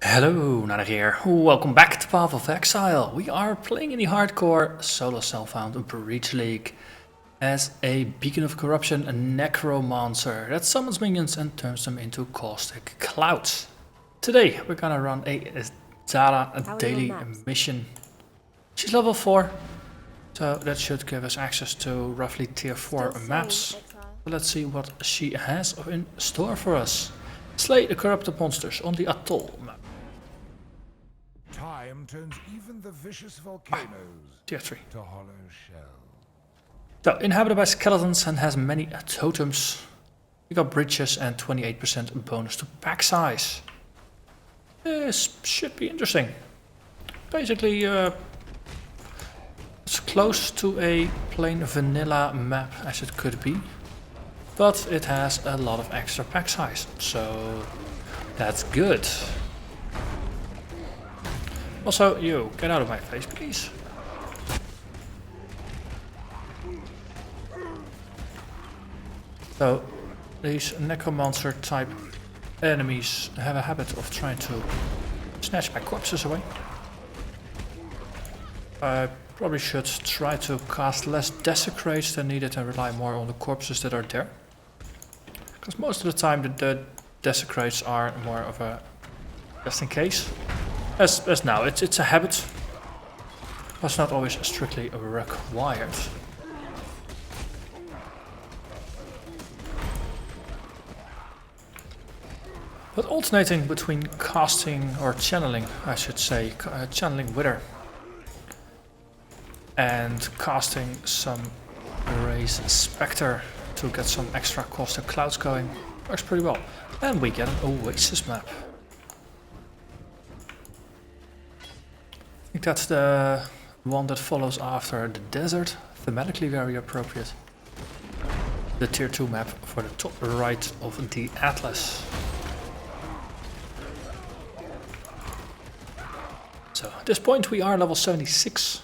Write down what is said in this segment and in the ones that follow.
Hello, Narnach here. Welcome back to Path of Exile. We are playing in the hardcore solo self-found Breach League as a beacon of corruption, a necromancer that summons minions and turns them into caustic clouds. Today we're gonna run a Zana daily mission. She's level 4, so that should give us access to roughly tier 4 maps. So let's see what she has in store for us. Slay the corrupted monsters on the Atoll map. Time turns even the vicious volcanoes Tier 3. to hollow shell. So, inhabited by skeletons and has many totems. We got bridges and 28% bonus to pack size. This should be interesting. Basically, it's close to a plain vanilla map as it could be. But it has a lot of extra pack size, so that's good. Also, you, get out of my face, please. So, these necromancer type enemies have a habit of trying to snatch my corpses away. I probably should try to cast less desecrates than needed and rely more on the corpses that are there. Because most of the time the desecrates are more of a just in case. As now, it's a habit. But it's not always strictly required. But alternating between casting or channeling, I should say, channeling Wither and casting some raise Spectre to get some extra caustic clouds going works pretty well. And we get an Oasis map. I think that's the one that follows after the desert, thematically very appropriate. The tier 2 map for the top right of the atlas. So at this point we are level 76.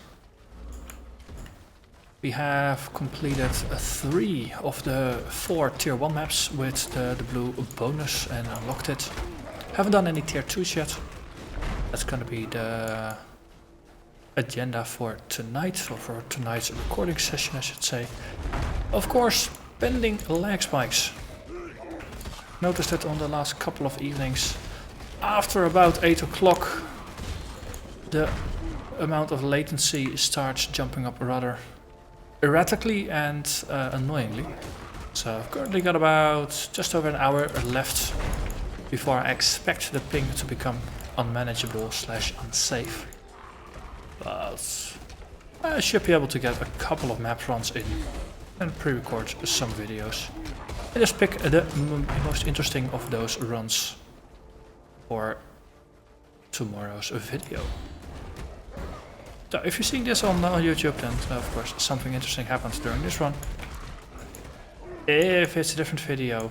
We have completed 3 of the 4 tier 1 maps with the blue bonus and unlocked it. Haven't done any tier 2s yet. That's gonna be the agenda for tonight, or for tonight's recording session I should say. Of course, pending lag spikes. Noticed it on the last couple of evenings. After about 8 o'clock the amount of latency starts jumping up rather erratically and annoyingly. So I've currently got about just over an hour left before I expect the ping to become unmanageable / unsafe. But I should be able to get a couple of map runs in and pre-record some videos. And just pick the most interesting of those runs for tomorrow's video. So if you're seeing this on YouTube, then of course something interesting happens during this run. If it's a different video,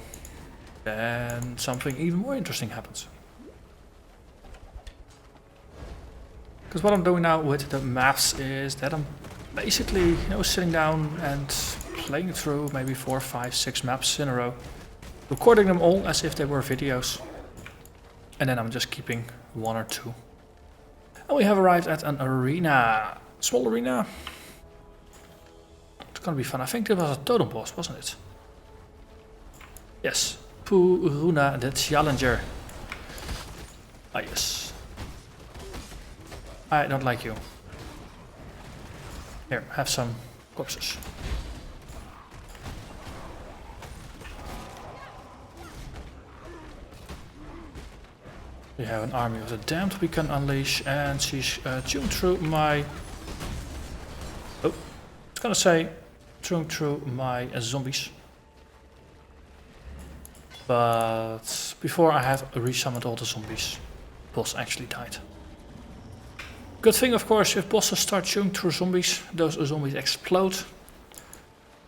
then something even more interesting happens. Because what I'm doing now with the maps is that I'm basically, sitting down and playing through maybe 4, 5, 6 maps in a row, recording them all as if they were videos, and then I'm just keeping 1 or 2. And we have arrived at an arena, small arena. It's gonna be fun. I think there was a totem boss, wasn't it? Yes, Puruna the Challenger. Ah yes. I don't like you. Here, have some corpses. We have an army of the damned we can unleash, and she's tuned through my... Oh, I was gonna say tuned through my zombies. But before I have resummoned all the zombies, boss actually died. Good thing, of course, if bosses start chewing through zombies, those zombies explode.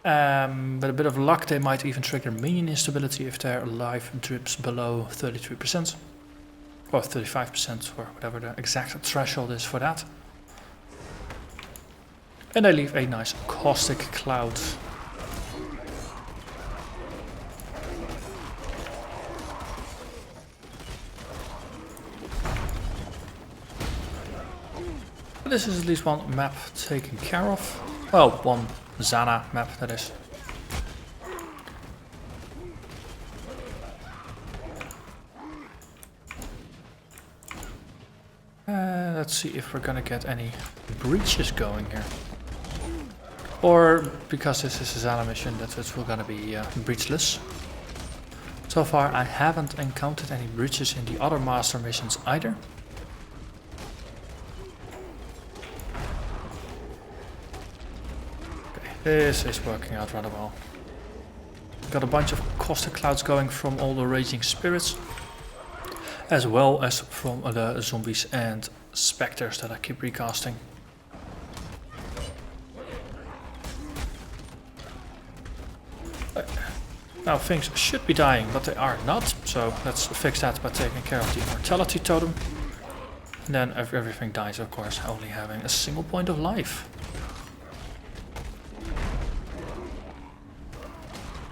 With a bit of luck, they might even trigger minion instability if their life drips below 33%. Or 35%, or whatever the exact threshold is for that. And they leave a nice caustic cloud. This is at least one map taken care of. Well, one Zana map, that is. Let's see if we're gonna get any breaches going here. Or, because this is a Zana mission, that it's gonna be breachless. So far I haven't encountered any breaches in the other master missions either. Okay, this is working out rather well. Got a bunch of caustic clouds going from all the raging spirits, as well as from the zombies and spectres that I keep recasting. Now things should be dying, but they are not, so let's fix that by taking care of the immortality totem. And then everything dies, of course, only having a single point of life.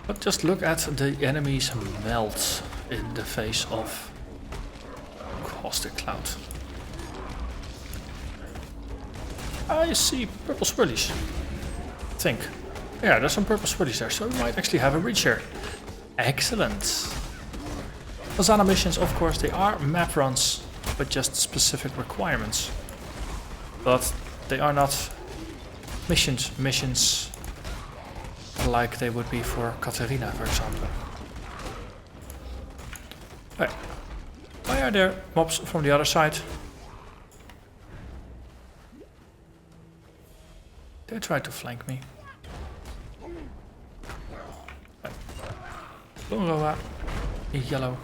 But just look at the enemies melt in the face of caustic cloud. I see purple swirlies. I think. Yeah, there's some purple swirlies there, so we might actually have a breach here. Excellent. The Zana missions, of course, they are map runs, but just specific requirements. But they are not missions like they would be for Katarina, for example. Right. Why are there mobs from the other side? They tried to flank me. Right. Yellow.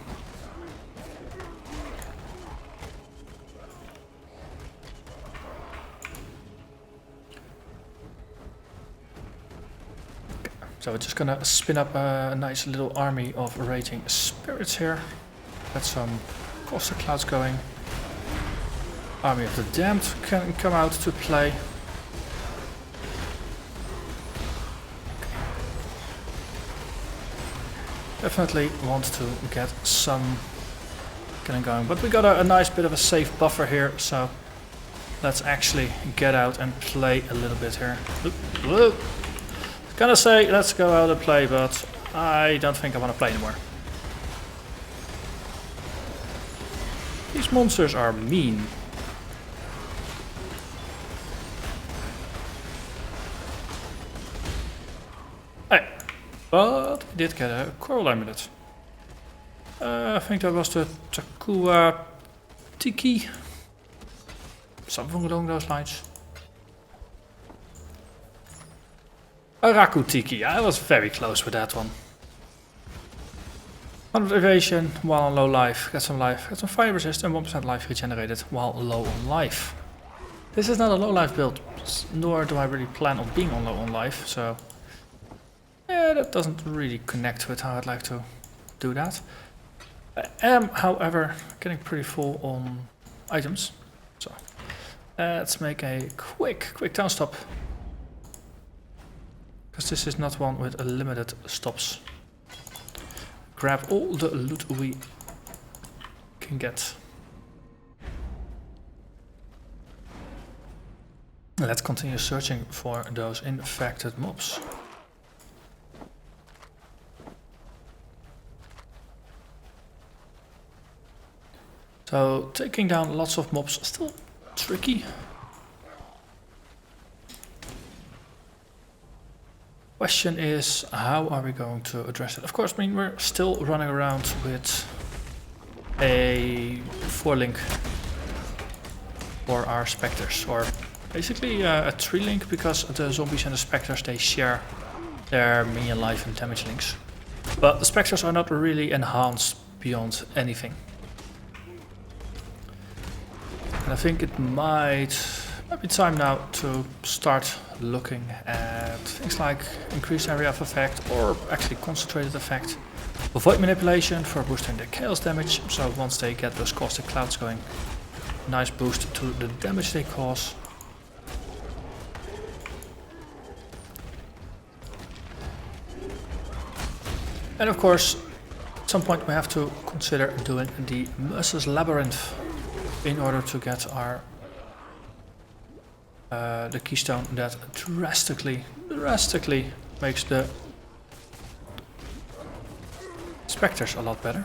So we're just gonna spin up a nice little army of raging spirits here. Got some caustic clouds going. Army of the Damned can come out to play. Definitely want to get some getting going, but we got a nice bit of a safe buffer here, so let's actually get out and play a little bit here. Gonna say let's go out and play, but I don't think I want to play anymore. These monsters are mean. Hey, but we did get a coral amulet. I think that was the Takua Tiki. Something along those lines. Araku Tiki, I was very close with that one. 100 evasion while on low life, get some life, get some fire resist and 1% life regenerated while low on life. This is not a low life build, nor do I really plan on being on low on life, so yeah, that doesn't really connect with how I'd like to do that. I am, however, getting pretty full on items, so let's make a quick town stop. Because this is not one with limited stops. Grab all the loot we can get. And let's continue searching for those infected mobs. So taking down lots of mobs is still tricky. Question is, how are we going to address it? Of course, I mean, we're still running around with a 4-link for our Spectres, or basically a 3-link, because the zombies and the Spectres, they share their minion life and damage links. But the Spectres are not really enhanced beyond anything. And I think it might be time now to start looking at things like increased area of effect, or actually concentrated effect. Avoid manipulation for boosting the chaos damage, so once they get those caustic clouds going, nice boost to the damage they cause. And of course, at some point we have to consider doing the Mercer's Labyrinth in order to get our the keystone that drastically makes the Spectres a lot better.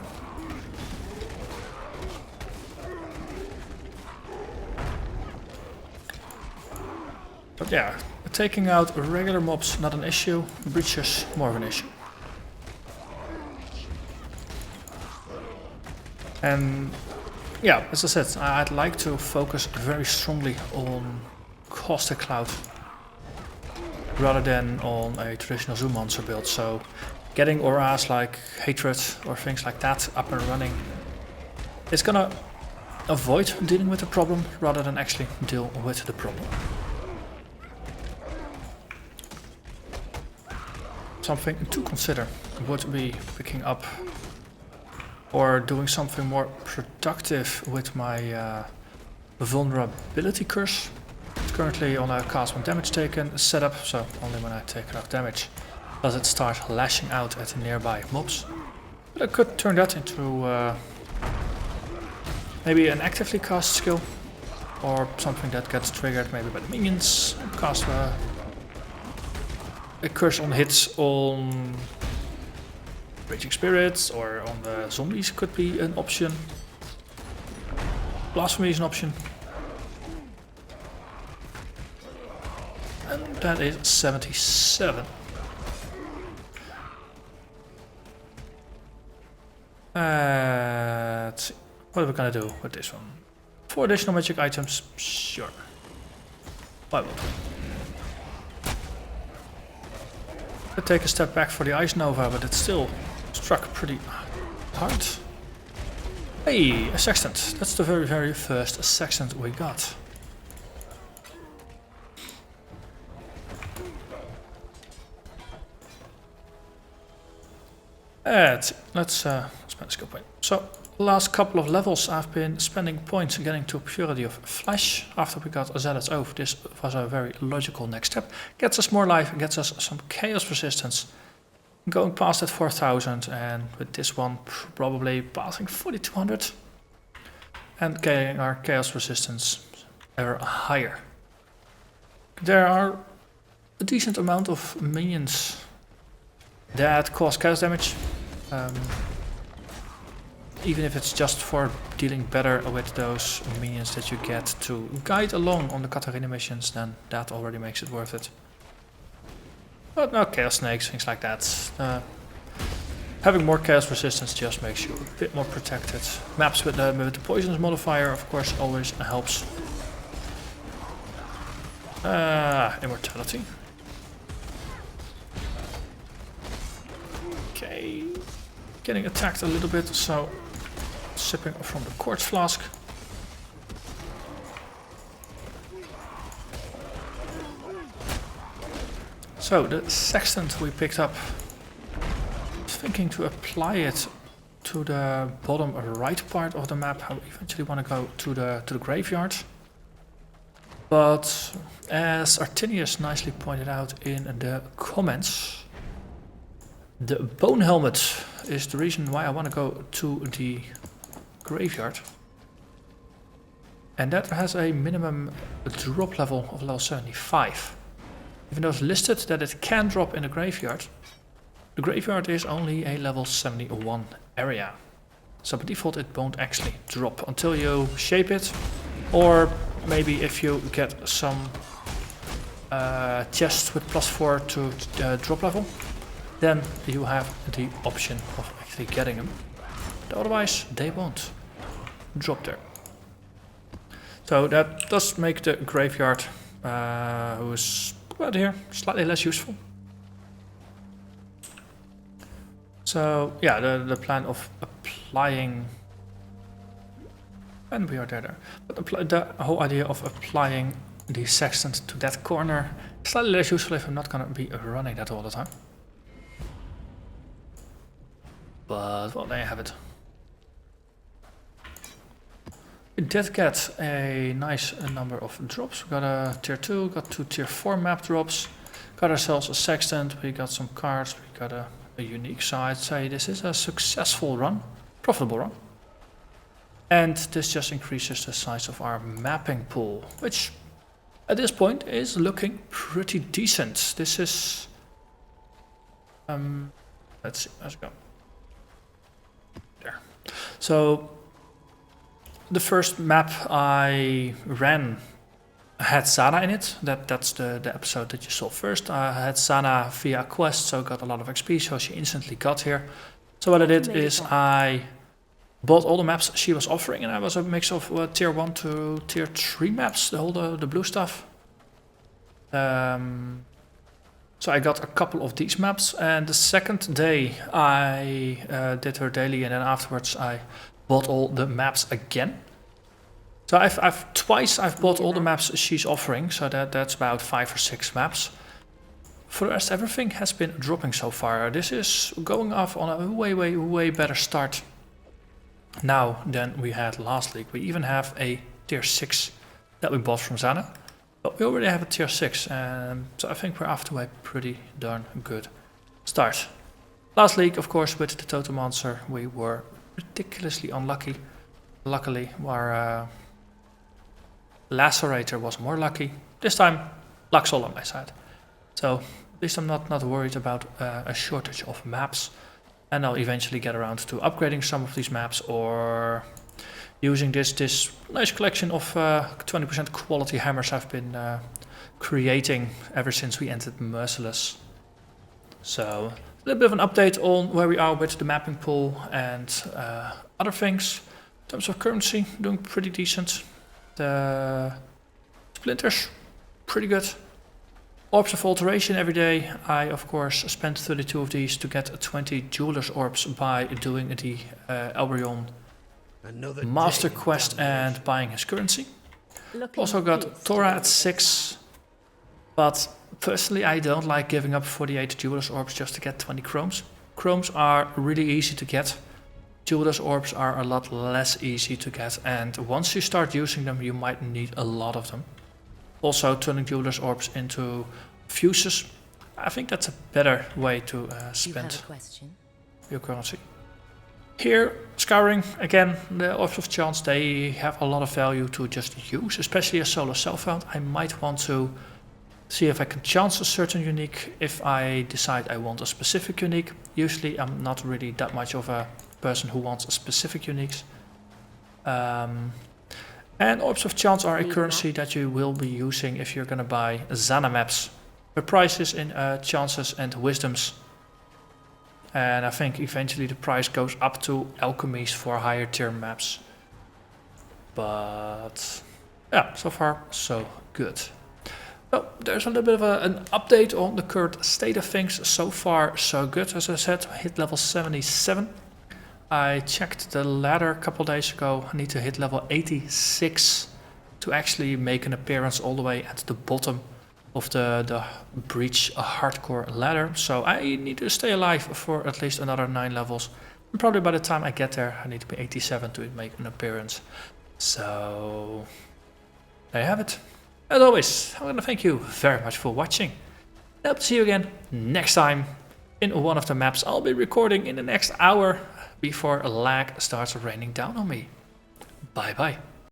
But yeah, taking out regular mobs not an issue, breaches more of an issue. And yeah, as I said, I'd like to focus very strongly on Caustic Cloud rather than on a traditional Zoo Monster build. So getting auras like Hatred or things like that up and running is gonna avoid dealing with the problem rather than actually deal with the problem. Something to consider would be picking up or doing something more productive with my vulnerability curse. It's currently on a cast when damage taken setup, so only when I take enough damage does it start lashing out at nearby mobs. But I could turn that into maybe an actively cast skill, or something that gets triggered maybe by the minions. Cast a curse on hits on Raging Spirits or on the zombies could be an option. Blasphemy is an option. And that is 77. Let's see. What are we gonna do with this one? 4 additional magic items? Sure. Why not? Could take a step back for the Ice Nova, but it still struck pretty hard. Hey, a sextant. That's the very first sextant we got. Let's spend a skill point. So, last couple of levels I've been spending points getting to Purity of Flesh. After we got Zealot's Oath, this was a very logical next step. Gets us more life, gets us some chaos resistance. Going past that 4000, and with this one probably passing 4200. And getting our chaos resistance ever higher. There are a decent amount of minions that cause chaos damage. Even if it's just for dealing better with those minions that you get to guide along on the Katarina missions, then that already makes it worth it. But no, chaos snakes, things like that. Having more chaos resistance just makes you a bit more protected. Maps with the poisons modifier, of course, always helps. Immortality. Okay, getting attacked a little bit, so sipping from the quartz flask. So the sextant we picked up, I was thinking to apply it to the bottom right part of the map. I eventually want to go to the graveyard. But as Artinius nicely pointed out in the comments, the bone helmet is the reason why I want to go to the graveyard. And that has a minimum drop level of level 75. Even though it's listed that it can drop in the graveyard is only a level 71 area. So by default it won't actually drop until you shape it, or maybe if you get some chests with +4 to drop level, then you have the option of actually getting them. But otherwise they won't drop there. So that does make the graveyard, who's right here, slightly less useful. So yeah, the plan of applying, and we are there. But the whole idea of applying the sextant to that corner is slightly less useful if I'm not gonna be running that all the time. But well, there you have it. We did get a nice number of drops. We got a tier 2, got 2 tier 4 map drops, got ourselves a sextant, we got some cards, we got a unique side. Say this is a successful run, profitable run. And this just increases the size of our mapping pool, which at this point is looking pretty decent. This is let's see, let's go there. So the first map I ran had Zana in it. That's the episode that you saw first. I had Zana via quest, so I got a lot of XP, so she instantly got here. So what I did is I bought all the maps she was offering, and I was a mix of tier 1 to tier 3 maps, the blue stuff. So I got a couple of these maps, and the second day I did her daily, and then afterwards I bought all the maps again. So I've twice bought all the maps she's offering, so that's about 5 or 6 maps. For the rest, everything has been dropping so far. This is going off on a way better start now than we had last week. We even have a tier 6 that we bought from Zana, but we already have a tier 6, so I think we're off to a pretty darn good start. Last league, of course, with the Totem Monster, we were ridiculously unlucky. Luckily, our Lacerator was more lucky. This time, luck's all on my side. So at least I'm not worried about a shortage of maps. And I'll eventually get around to upgrading some of these maps or using this nice collection of 20% quality hammers I've been creating ever since we entered Merciless. So a little bit of an update on where we are with the mapping pool and other things. In terms of currency, doing pretty decent. The splinters, pretty good. Orbs of Alteration every day. I, of course, spent 32 of these to get 20 Jeweler's Orbs by doing the Elbrion Master Quest and buying his currency. Also got Torah at 6, but personally I don't like giving up 48 Jeweler's Orbs just to get 20 Chromes. Chromes are really easy to get. Jeweler's Orbs are a lot less easy to get, and once you start using them you might need a lot of them. Also turning Jeweler's Orbs into fuses, I think that's a better way to spend your currency. Here, Scouring, again, the Orbs of Chance, they have a lot of value to just use, especially a solo self-found. I might want to see if I can chance a certain unique if I decide I want a specific unique. Usually I'm not really that much of a person who wants a specific uniques. And Orbs of Chance are a currency that you will be using if you're gonna buy Zana maps. The prices in chances and wisdoms. And I think eventually the price goes up to alchemies for higher tier maps. But yeah, so far so good. So there's a little bit of an update on the current state of things. So far so good. As I said, hit level 77. I checked the ladder a couple days ago. I need to hit level 86 to actually make an appearance all the way at the bottom of the Breach hardcore ladder. So I need to stay alive for at least another 9 levels. And probably by the time I get there, I need to be 87 to make an appearance. So there you have it. As always, I want to thank you very much for watching. I hope to see you again next time in one of the maps I'll be recording in the next hour before lag starts raining down on me. Bye bye.